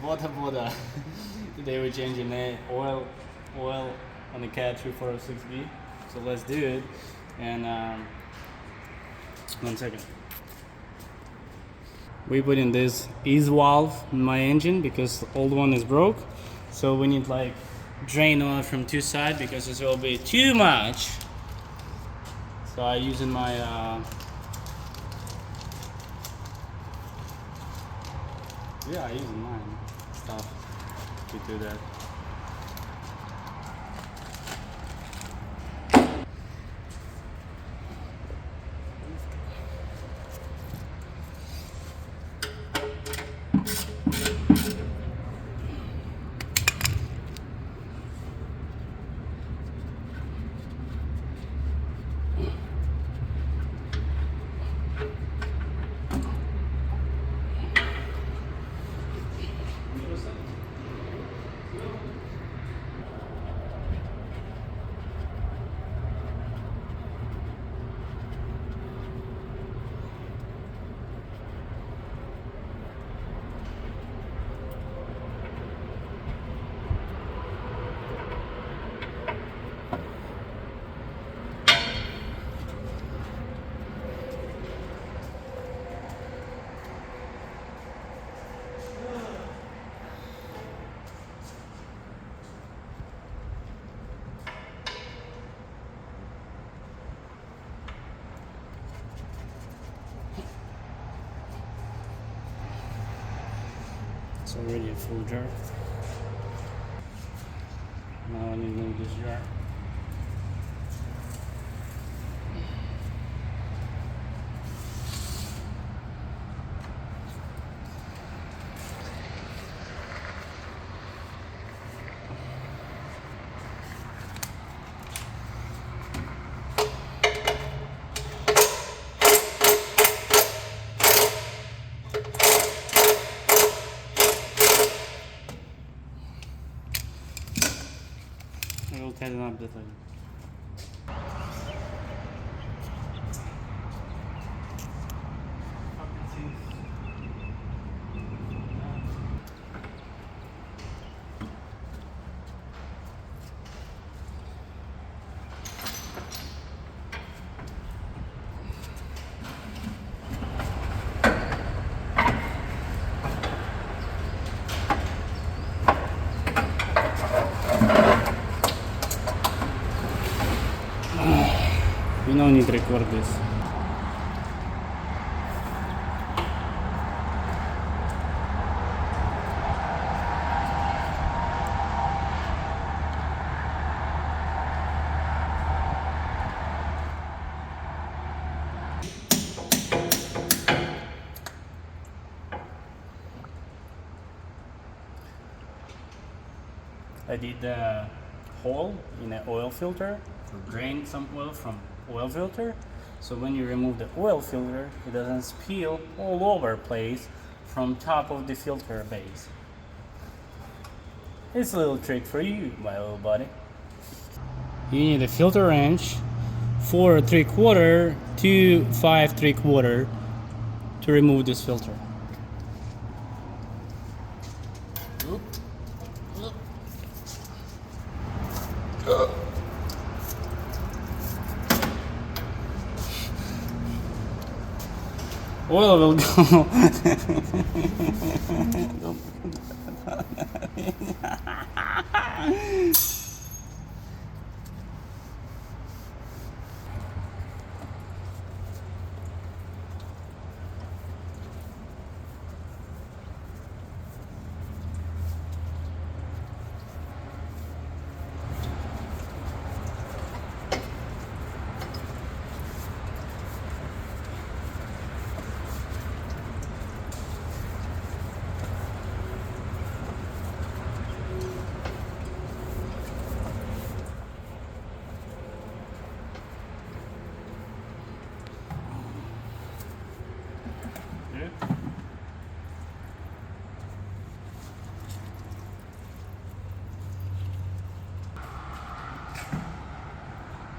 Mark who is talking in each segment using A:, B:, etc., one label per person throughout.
A: Bota. Today we're changing the oil on the Cat 3406B. So let's do it. And 1 second. We put in this ease valve in my engine because the old one is broke. So we need like drain oil from two sides because this will be too much. So I using my I using mine stuff to do that. It's already a full jar. Now I need to move this jar. I will tighten up the thing. You don't need to record this. I did the hole in an oil filter to drain some oil from oil filter, so when you remove the oil filter it doesn't spill all over place from top of the filter base. It's a little trick for you, my little buddy. You need a filter wrench 4 3/4 to 5 3/4 to remove this filter. Oil will go.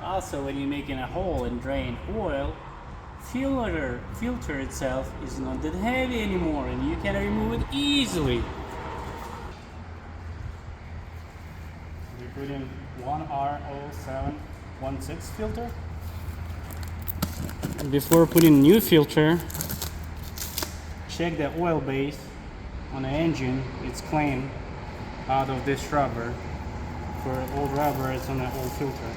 A: Also, when you're making a hole and drain oil, filter itself is not that heavy anymore and you can remove it easily. put in 1R0716 filter. Before putting new filter, check the oil base on the engine. It's clean out of this rubber. For old rubber, it's on the old filter.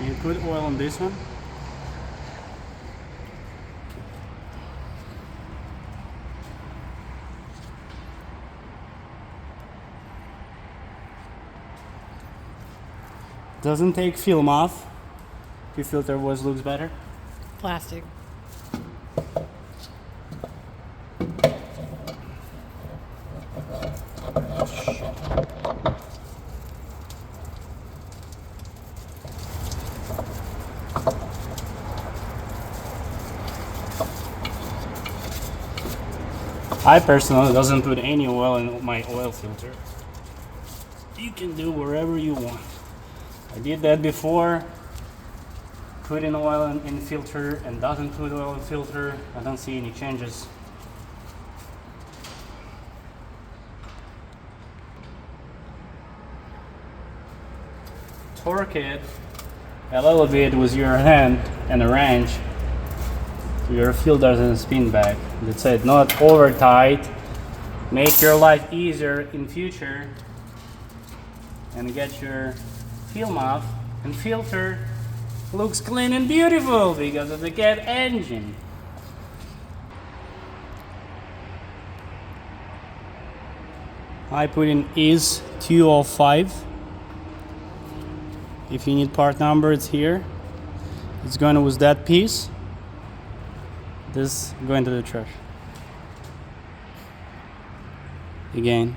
A: You put oil on this one. Doesn't take film off. Your filter always looks better.
B: Plastic.
A: I personally doesn't put any oil in my oil filter. You can do wherever you want. I did that before. Put in oil in filter and doesn't put oil in filter. I don't see any changes. Torque it a little bit with your hand and a wrench so your filter doesn't spin back. That's it, not over tight. Make your life easier in future and get your film off, and filter looks clean and beautiful because of the cat engine. I put in is 205. If you need part number, it's here. It's going with that piece. This going to the trash. Again.